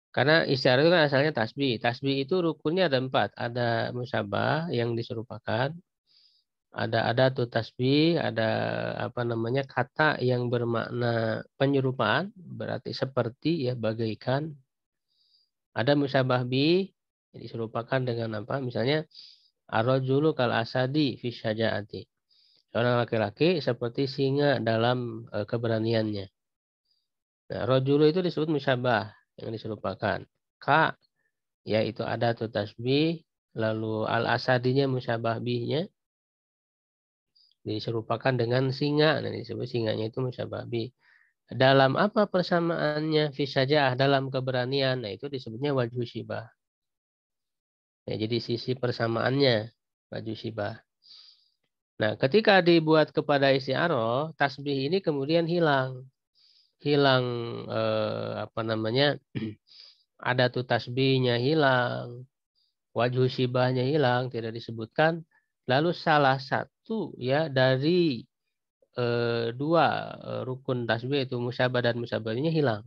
Karena isti'arah itu kan asalnya tasbih. Tasbih itu rukunnya ada 4. Ada musyabah yang diserupakan. Ada adatu tasbih, ada kata yang bermakna penyerupaan, berarti seperti ya, bagaikan. Ada musyabah bih, diserupakan dengan apa? Misalnya Ar-rajulu kal asadi fi syaja'ati. Seorang laki-laki seperti singa dalam keberaniannya. Nah, rajulu itu disebut musyabah, yang diserupakan. Ka, yaitu ada tu tasbih, lalu al-asadinya musyabah bihnya diserupakan dengan singa. Nah, disebut singanya itu musyabah bih. Dalam apa persamaannya fi syaja'ah, dalam keberanian, nah itu disebutnya wajhu syibah. Ya, jadi sisi persamaannya wajhu syibah. Nah, ketika dibuat kepada isti'aroh, tasbih ini kemudian hilang. Hilang apa namanya? Ada tuh tasbihnya hilang, wajhu syibahnya hilang, tidak disebutkan. Lalu salah satu ya dari dua rukun tasbih itu musyabah dan musyabahnya hilang.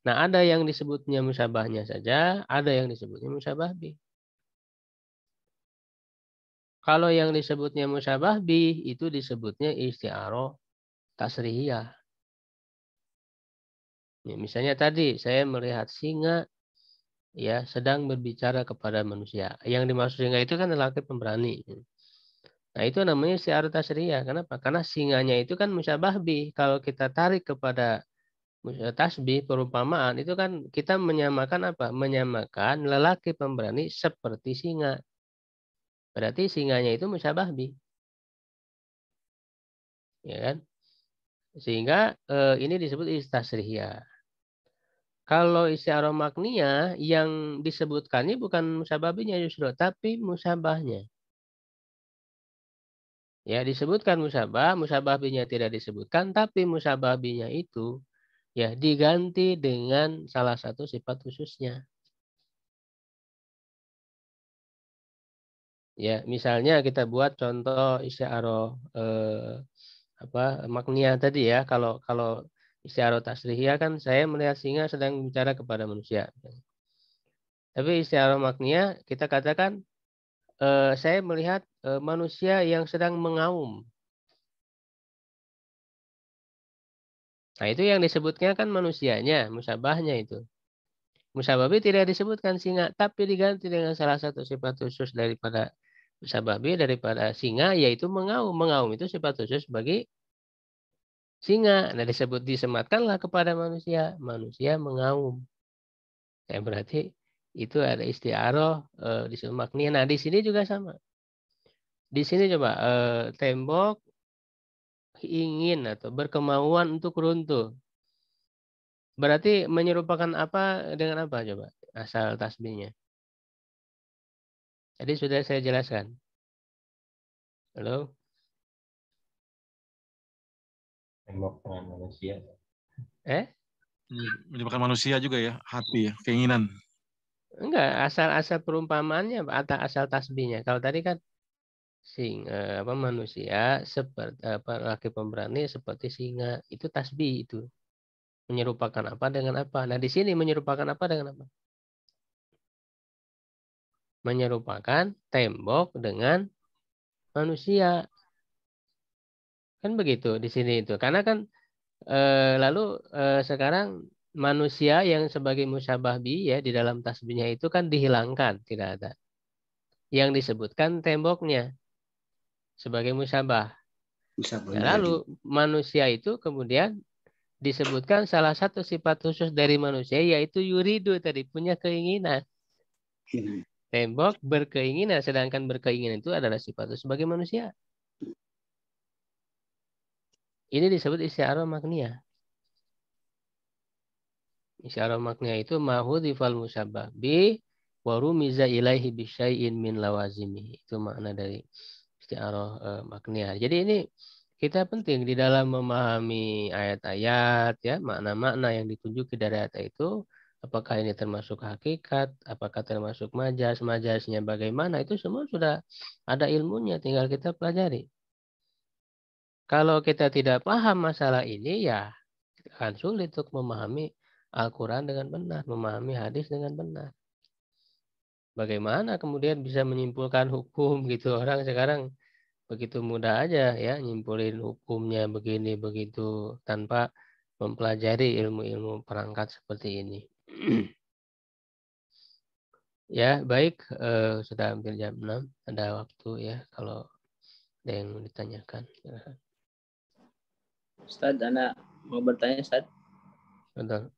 Nah, ada yang disebutnya musyabahnya saja, ada yang disebutnya musyabah bih. Kalau yang disebutnya musyabah bih itu disebutnya isti'aroh tasrihiyah. Ya, misalnya tadi saya melihat singa ya sedang berbicara kepada manusia. Yang dimaksud singa itu kan lelaki pemberani. Nah, itu namanya isti'aroh tasrihiyah. Kenapa? Karena singanya itu kan musyabah bih. Kalau kita tarik kepada tasbih perumpamaan itu kan kita menyamakan apa? Menyamakan lelaki pemberani seperti singa. Berarti singanya itu musyabah bih. Ya kan? Sehingga ini disebut istasrihiyah. Kalau isti'aroh makniyah yang disebutkannya bukan musyabahnya justru, tapi musyabahnya. Ya, disebutkan musyabah, musyabahnya tidak disebutkan, tapi musyabahnya itu ya diganti dengan salah satu sifat khususnya. Ya, misalnya kita buat contoh isti'aroh makniyah tadi ya. Kalau isti'aroh tasrihiyah kan saya melihat singa sedang bicara kepada manusia. Tapi isti'aroh makniyah kita katakan saya melihat manusia yang sedang mengaum. Nah, itu yang disebutnya kan manusianya, musyabahnya itu. Musyabah tidak disebutkan singa, tapi diganti dengan salah satu sifat khusus daripada musyabah daripada singa, yaitu mengaum. Mengaum itu sifat khusus bagi singa. Nah, disematkanlah kepada manusia. Manusia mengaum. Ya, berarti itu ada isti'aroh disebut makniyah. Nah, di sini juga sama. Di sini coba tembok ingin atau berkemauan untuk runtuh. Berarti menyerupakan apa dengan apa coba? Asal tasbihnya. Tadi sudah saya jelaskan. Halo? Tembok dengan manusia. Menyebabkan manusia juga ya, hati ya, keinginan. Enggak, asal perumpamaannya asal tasbihnya. Kalau tadi kan manusia seperti laki pemberani seperti singa, itu tasbih itu. Menyerupakan apa dengan apa? Nah, di sini menyerupakan apa dengan apa? Menyerupakan tembok dengan manusia. Kan begitu di sini itu. Karena kan lalu sekarang manusia yang sebagai musyabah bi ya di dalam tasbihnya itu kan dihilangkan, tidak ada. Yang disebutkan temboknya sebagai musyabah. Ya, lalu manusia itu kemudian disebutkan salah satu sifat khusus dari manusia yaitu yuridu tadi, punya keinginan. Tembok berkeinginan, sedangkan berkeinginan itu adalah sifat khusus sebagai manusia. Ini disebut isti'aroh makniyah. Isti'aroh makniyah itu mahudifal musyabah bi wa rumiza ilaihi bisyai'in min lawazimi. Itu makna dari isti'aroh makniyah. Jadi ini kita penting di dalam memahami ayat-ayat ya, makna-makna yang ditunjuki dari ayat itu, apakah ini termasuk hakikat, apakah termasuk majaz, majaznya bagaimana, itu semua sudah ada ilmunya, tinggal kita pelajari. Kalau kita tidak paham masalah ini ya akan sulit untuk memahami Al-Quran dengan benar, memahami hadis dengan benar. Bagaimana kemudian bisa menyimpulkan hukum gitu, orang sekarang begitu mudah aja ya nyimpulin hukumnya begini begitu tanpa mempelajari ilmu-ilmu perangkat seperti ini. Ya, baik. Sudah hampir jam 6. Ada waktu ya kalau ada yang mau ditanyakan. Ustaz, Ana mau bertanya, Ustaz. Betul.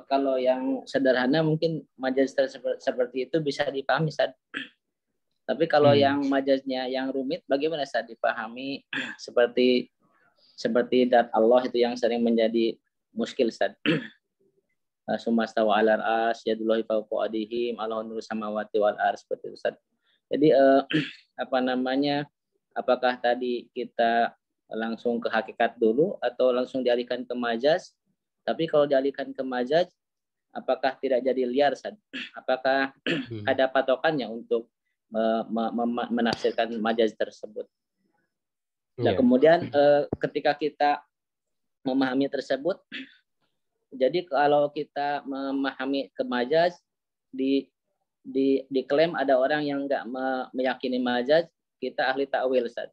Kalau yang sederhana mungkin majaz seperti itu bisa dipahami, Ustaz. Tapi kalau yang majaznya yang rumit, bagaimana Ustaz dipahami seperti dat Allah itu yang sering menjadi muskil, Ustaz. Sumastawa alar as, yadullahi fawqa adihim, Allahu nuru samawati wal ars, seperti itu, Ustaz. Jadi apakah tadi kita langsung ke hakikat dulu atau langsung dialihkan ke majaz? Tapi kalau dialihkan ke majaz, apakah tidak jadi liar, Ustaz? Apakah ada patokannya untuk menafsirkan majaz tersebut? Nah, kemudian ketika kita memahami tersebut, jadi kalau kita memahami ke majaz, diklaim ada orang yang nggak meyakini majaz, kita ahli ta'wil, Ustaz.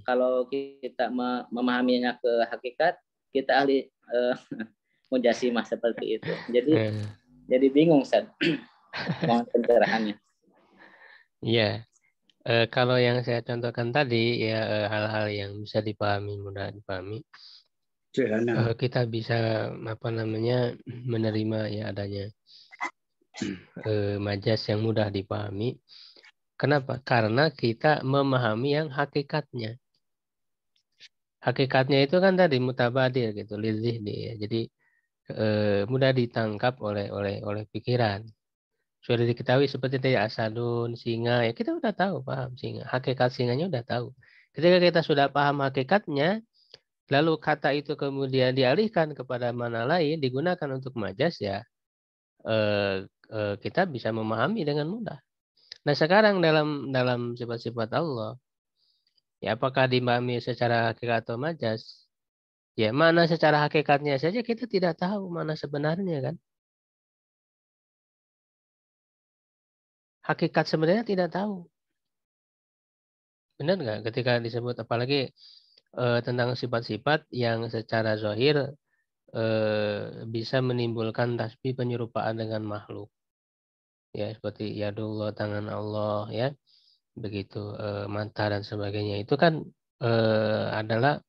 Kalau kita memahaminya ke hakikat, kita ahli mujasimah, seperti itu. Jadi bingung, Ustaz. Mohon pencerahannya. Iya. Kalau yang saya contohkan tadi ya hal-hal yang bisa dipahami, mudah dipahami. Kita bisa menerima ya adanya majaz yang mudah dipahami. Kenapa? Karena kita memahami yang hakikatnya. Hakikatnya itu kan tadi mutabadir gitu, lizihni ya. Jadi mudah ditangkap oleh pikiran. Sudah diketahui seperti tadi asadun, singa, ya kita udah tahu, paham singa. Hakikat singanya udah tahu. Ketika kita sudah paham hakikatnya, lalu kata itu kemudian dialihkan kepada mana lain, digunakan untuk majaz ya, kita bisa memahami dengan mudah. Nah sekarang dalam sifat-sifat Allah, ya apakah dimahami secara hakikat atau majaz? Ya mana secara hakikatnya saja kita tidak tahu mana sebenarnya kan. Hakikat sebenarnya tidak tahu. Benar nggak ketika disebut apalagi tentang sifat-sifat yang secara zahir bisa menimbulkan tasbih penyerupaan dengan makhluk. Ya seperti yadullah, tangan Allah ya. Begitu mata dan sebagainya. Itu kan adalah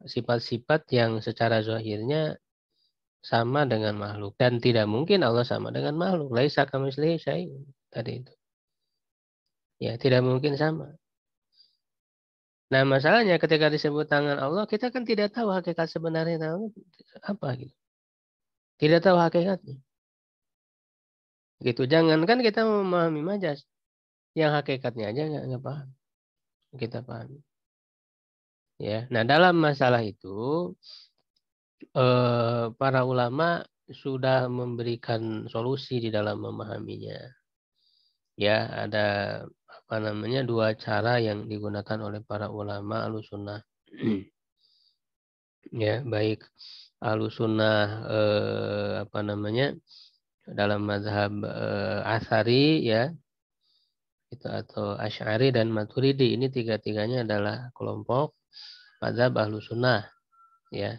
sifat-sifat yang secara zahirnya sama dengan makhluk dan tidak mungkin Allah sama dengan makhluk. Laisa kamitslihi syai'un tadi itu. Ya, tidak mungkin sama. Nah, masalahnya ketika disebut tangan Allah, kita kan tidak tahu hakikat sebenarnya tangan apa gitu. Tidak tahu hakikatnya. Gitu. Jangankan kita memahami majaz, yang hakikatnya aja nggak paham. Kita pahami. Ya. Nah, dalam masalah itu para ulama sudah memberikan solusi di dalam memahaminya. Ya, ada dua cara yang digunakan oleh para ulama Ahlussunnah. Ya, baik Ahlussunnah dalam mazhab Asy'ari ya. Itu atau Asy'ari dan Maturidi, ini tiga-tiganya adalah kelompok mazhab Ahlussunnah ya.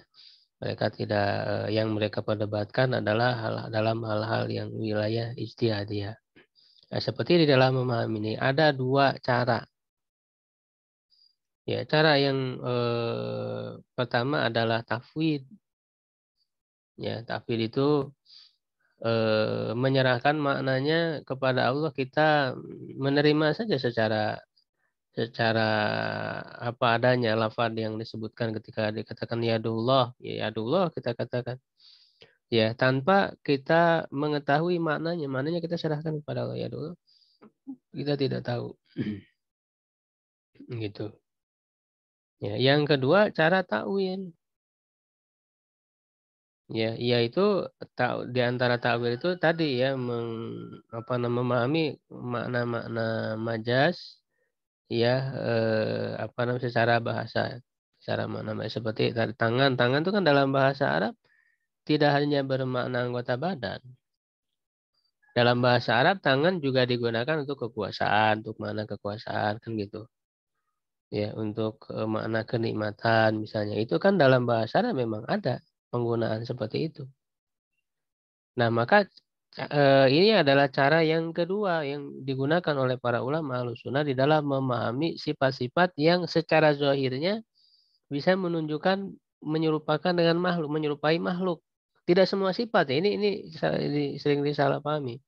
Mereka tidak yang mereka perdebatkan adalah dalam hal-hal yang wilayah ijtihadiyah. Nah, seperti di dalam memahami ini ada dua cara. Ya, cara yang pertama adalah tafwid. Ya, tafwid itu menyerahkan maknanya kepada Allah, kita menerima saja secara apa adanya lafaz yang disebutkan ketika dikatakan yadullah, ya yadullah kita katakan. Ya, tanpa kita mengetahui maknanya kita serahkan kepada Allah yadullah. Kita tidak tahu. Gitu. Ya, yang kedua cara ta'wil. Ya, yaitu di antara ta'wil itu tadi ya memahami makna-makna majaz ya secara bahasa, secara makna seperti tangan itu kan dalam bahasa Arab tidak hanya bermakna anggota badan. Dalam bahasa Arab tangan juga digunakan untuk kekuasaan, untuk makna kekuasaan kan gitu. Ya, untuk makna kenikmatan misalnya. Itu kan dalam bahasa Arab memang ada penggunaan seperti itu. Nah, maka Ini adalah cara yang kedua yang digunakan oleh para ulama Ahlussunnah di dalam memahami sifat-sifat yang secara zahirnya bisa menunjukkan menyerupakan dengan makhluk, menyerupai makhluk. Tidak semua sifat ya. Ini sering disalahpahami.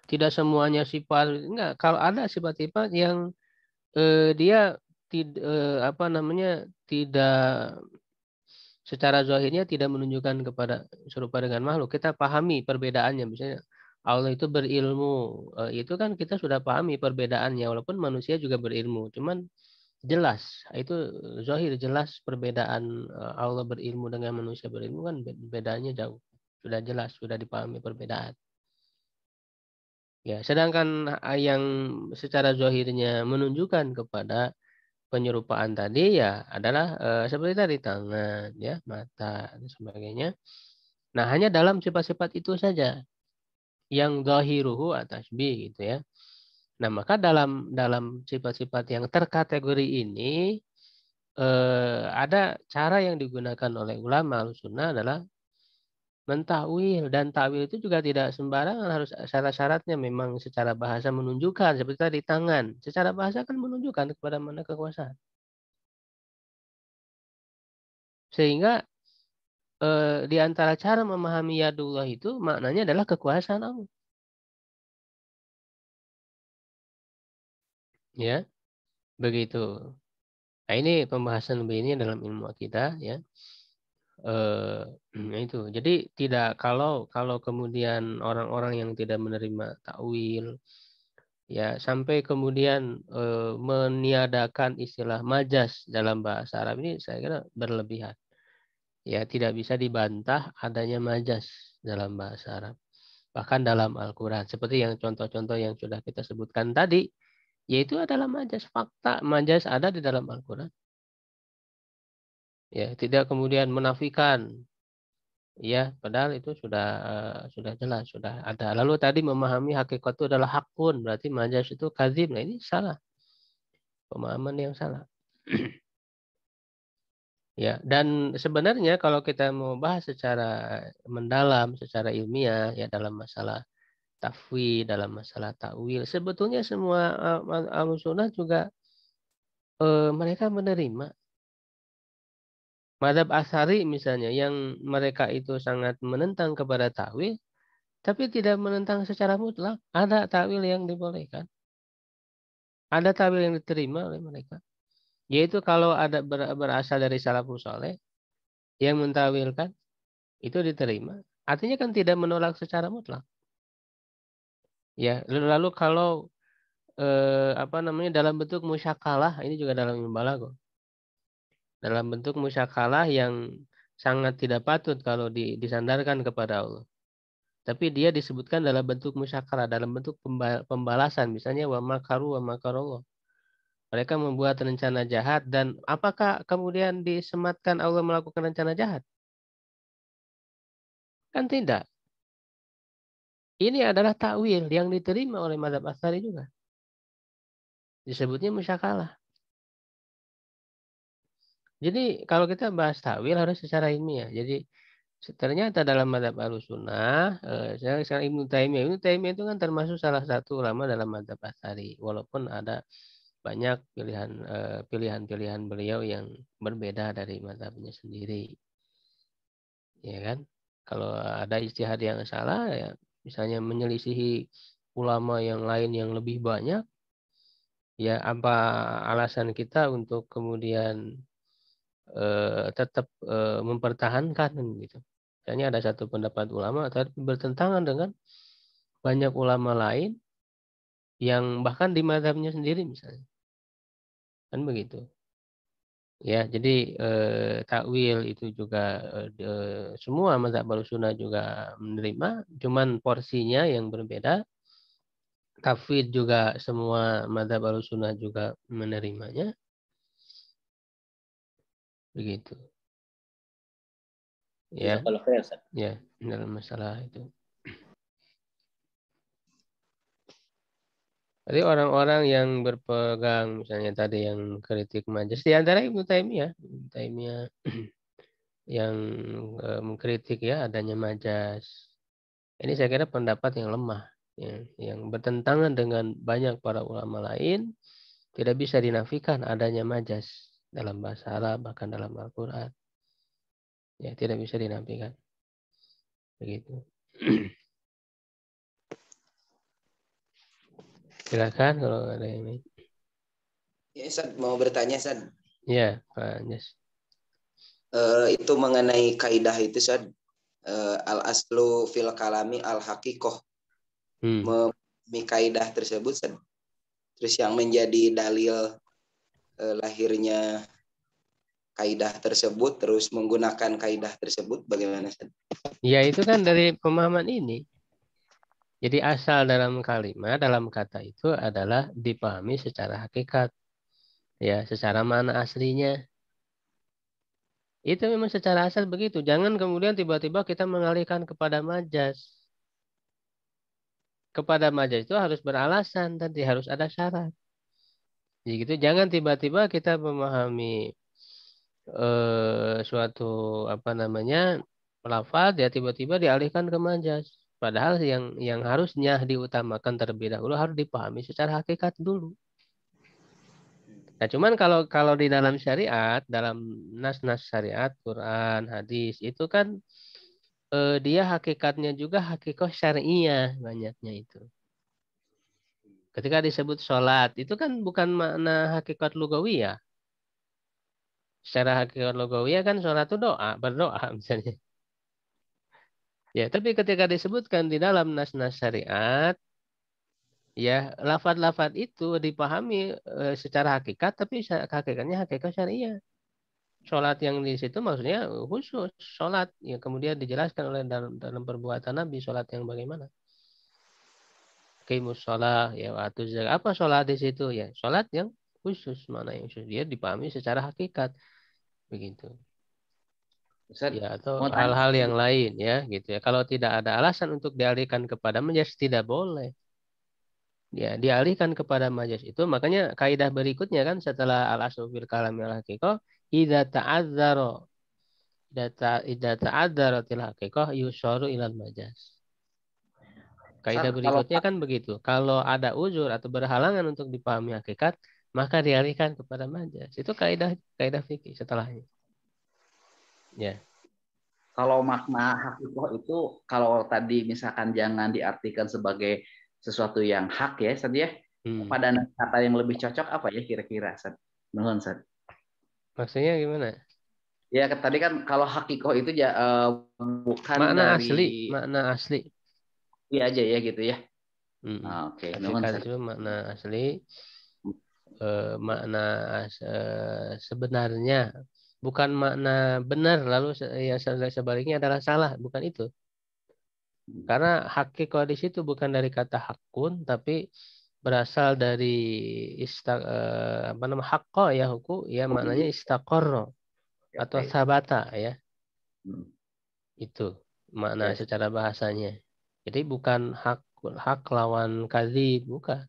Tidak semuanya sifat, enggak. Kalau ada sifat-sifat yang dia tidak secara zahirnya tidak menunjukkan kepada serupa dengan makhluk. Kita pahami perbedaannya. Misalnya Allah itu berilmu. Itu kan kita sudah pahami perbedaannya. Walaupun manusia juga berilmu. Cuman jelas. Itu zahir jelas perbedaan Allah berilmu dengan manusia berilmu kan bedanya jauh. Sudah jelas. Sudah dipahami perbedaan. Ya, sedangkan yang secara zahirnya menunjukkan kepada penyerupaan tadi ya adalah seperti tadi tangan, ya, mata dan sebagainya. Nah, hanya dalam sifat-sifat itu saja yang zahiruhu atasbih gitu ya. Nah, maka dalam sifat-sifat yang terkategori ini ada cara yang digunakan oleh ulama Ahlussunnah adalah mentakwil, dan takwil itu juga tidak sembarangan, harus syarat-syaratnya memang secara bahasa menunjukkan seperti tadi tangan. Secara bahasa kan menunjukkan kepada mana kekuasaan. Sehingga di antara cara memahami yadullah itu maknanya adalah kekuasaan Allah. Ya, begitu. Nah, ini pembahasan lebih ini dalam ilmu akidah ya. Itu. Jadi tidak kalau kemudian orang-orang yang tidak menerima takwil ya sampai kemudian meniadakan istilah majas dalam bahasa Arab ini saya kira berlebihan. Ya, tidak bisa dibantah adanya majas dalam bahasa Arab. Bahkan dalam Al-Quran. Seperti yang contoh-contoh yang sudah kita sebutkan tadi. Yaitu adalah majas. Fakta majas ada di dalam Al-Quran. Ya, tidak kemudian menafikan. Ya, padahal itu sudah jelas. Sudah ada. Lalu tadi memahami hakikat itu adalah hakun. Berarti majas itu kadzib. Nah, ini salah. Pemahaman yang salah. Ya, dan sebenarnya kalau kita mau bahas secara mendalam, secara ilmiah ya dalam masalah tafwid, dalam masalah takwil, sebetulnya semua Ahlussunnah juga mereka menerima. Madzhab Asy'ari misalnya yang mereka itu sangat menentang kepada takwil, tapi tidak menentang secara mutlak. Ada takwil yang dibolehkan. Ada takwil yang diterima oleh mereka. Yaitu kalau ada berasal dari salafus saleh yang mentawilkan itu diterima. Artinya kan tidak menolak secara mutlak. Ya, lalu kalau dalam bentuk musyakalah, ini juga dalam ilmu balaghah. Dalam bentuk musyakalah yang sangat tidak patut kalau disandarkan kepada Allah. Tapi dia disebutkan dalam bentuk musyakalah, dalam bentuk pembalasan. Misalnya wa makaru wa makarallah. Mereka membuat rencana jahat dan apakah kemudian disematkan Allah melakukan rencana jahat? Kan tidak. Ini adalah takwil yang diterima oleh madzhab Asy'ari juga. Disebutnya musyakalah. Jadi kalau kita bahas takwil harus secara ilmiah. Jadi ternyata dalam madzhab Ahlussunnah, sekarang Ibnu Taimiyah itu kan termasuk salah satu ulama dalam madzhab Asy'ari. Walaupun ada banyak pilihan-pilihan beliau yang berbeda dari madzhabnya sendiri. Ya kan? Kalau ada ijtihad yang salah ya misalnya menyelisihi ulama yang lain yang lebih banyak, ya apa alasan kita untuk kemudian tetap mempertahankan gitu. Misalnya ada satu pendapat ulama tapi bertentangan dengan banyak ulama lain yang bahkan di mazhabnya sendiri misalnya. Kan begitu. Ya, jadi takwil itu juga semua mazhab Ahlussunnah juga menerima, cuman porsinya yang berbeda. Tafwid juga semua mazhab Ahlussunnah juga menerimanya. Begitu. Ya. Jazakallahu khair, Ustaz. Ya, dalam masalah itu. Jadi orang-orang yang berpegang misalnya tadi yang kritik majas di antara Ibnu Taimiyah yang mengkritik ya adanya majas. Ini saya kira pendapat yang lemah, ya, yang bertentangan dengan banyak para ulama lain. Tidak bisa dinafikan adanya majas dalam bahasa Arab, bahkan dalam Al-Quran. Ya, tidak bisa dinafikan. Begitu. Silakan kalau ada yang lain. Ya, Ustaz, mau bertanya, Ustaz. Ya, Pak Anjas. Itu mengenai kaidah itu, Ustaz. Al-aslu fil kalami al-haqiqoh. Memahami kaidah tersebut, Ustaz. Terus yang menjadi dalil lahirnya kaidah tersebut, terus menggunakan kaidah tersebut, bagaimana, Ustaz? Ya, itu kan dari pemahaman ini. Jadi asal dalam kalimat, dalam kata itu adalah dipahami secara hakikat. Ya, secara makna aslinya. Itu memang secara asal begitu. Jangan kemudian tiba-tiba kita mengalihkan kepada majas. Kepada majas itu harus beralasan, tadi harus ada syarat. Jadi gitu, jangan tiba-tiba kita memahami suatu lafaz ya tiba-tiba dialihkan ke majas. Padahal yang harusnya diutamakan terlebih dahulu harus dipahami secara hakikat dulu. Nah, cuman kalau di dalam syariat, dalam nas-nas syariat, Quran, hadis, itu kan dia hakikatnya juga hakikat syariah banyaknya itu. Ketika disebut sholat, itu kan bukan makna hakikat lugawiyah. Secara hakikat lugawiyah kan sholat itu doa, berdoa misalnya. Ya, tapi ketika disebutkan di dalam nas-nas syariat, ya lafaz-lafaz itu dipahami secara hakikat, tapi hakikatnya hakikat syariah. Sholat yang di situ maksudnya khusus sholat, ya kemudian dijelaskan oleh dalam perbuatan Nabi sholat yang bagaimana. Qimus sholat, ya waktu zakat. Apa sholat di situ? Ya sholat yang khusus, mana yang khusus dia dipahami secara hakikat, begitu. Ustaz, Ya atau mau tanya. hal-hal yang lain ya, gitu ya. Kalau tidak ada alasan untuk dialihkan kepada majas tidak boleh. Ya dialihkan kepada majas itu, makanya kaidah berikutnya kan setelah al-aslu fil kalami al-haqiqah, idza ta'adzara idza ta'adzaratil haqiqah yusharu ilal majas. Kaidah berikutnya kan begitu. Kalau ada uzur atau berhalangan untuk dipahami hakikat, maka dialihkan kepada majas. Itu kaidah fikih setelahnya. Ya. Kalau makna hakikoh itu, kalau tadi misalkan jangan diartikan sebagai sesuatu yang hak ya, Ustaz ya. Pada kata yang lebih cocok apa ya kira-kira, Ustaz? Nuhun, Ustaz. Maksudnya gimana? Ya tadi kan kalau hakikoh itu ya bukan makna dari makna asli. Iya aja ya gitu ya. Oke. Hakikat itu makna asli. Makna sebenarnya, bukan makna benar lalu ya sebaliknya adalah salah, bukan itu. Karena hakikat di situ bukan dari kata hakun, tapi berasal dari hakko ya, huku ya, maknanya istaqarra atau sabata ya. Itu makna secara bahasanya. Jadi bukan hak lawan kadzib, bukan.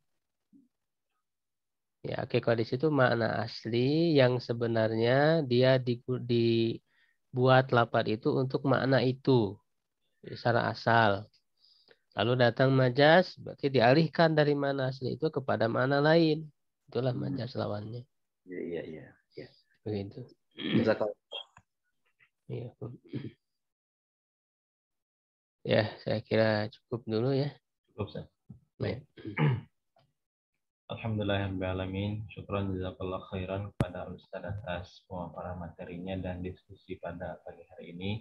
Ya, hakikat di situ makna asli yang sebenarnya dia dibuat lafaz itu untuk makna itu secara asal. Lalu datang majas, berarti dialihkan dari makna asli itu kepada makna lain. Itulah majas lawannya. Iya. Begitu. Iya. Ya, saya kira cukup dulu ya. Cukup, Ustaz. Baik. Alhamdulillahirrahmanirrahim. Syukran jazakallah khairan kepada Ustaz atas pemaparan materinya dan diskusi pada pagi hari ini.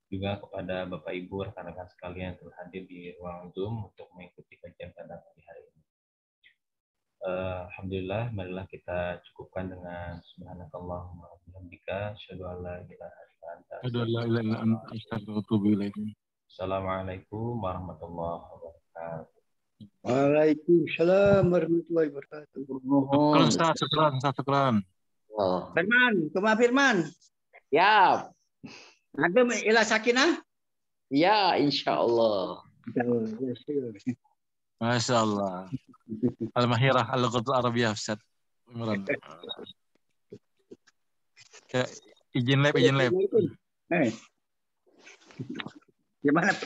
Juga kepada Bapak Ibu rekan-rekan sekalian yang telah hadir di ruang Zoom untuk mengikuti kajian pada pagi hari ini. Alhamdulillah, marilah kita cukupkan dengan subhanakallahumma wa bihamdika asyhadu an la ilaha illa anta astaghfiruka wa atubu. Assalamualaikum warahmatullahi wabarakatuh. Waalaikumsalam warahmatullahi wabarakatuh. Syukran. Firman, kemana Firman? Ya. Ada ila sakinah? Ya, insya Allah. Masya Allah. Al-Mahirah Al-Qadr Arabiyah, Ustaz. Izin lab. Gimana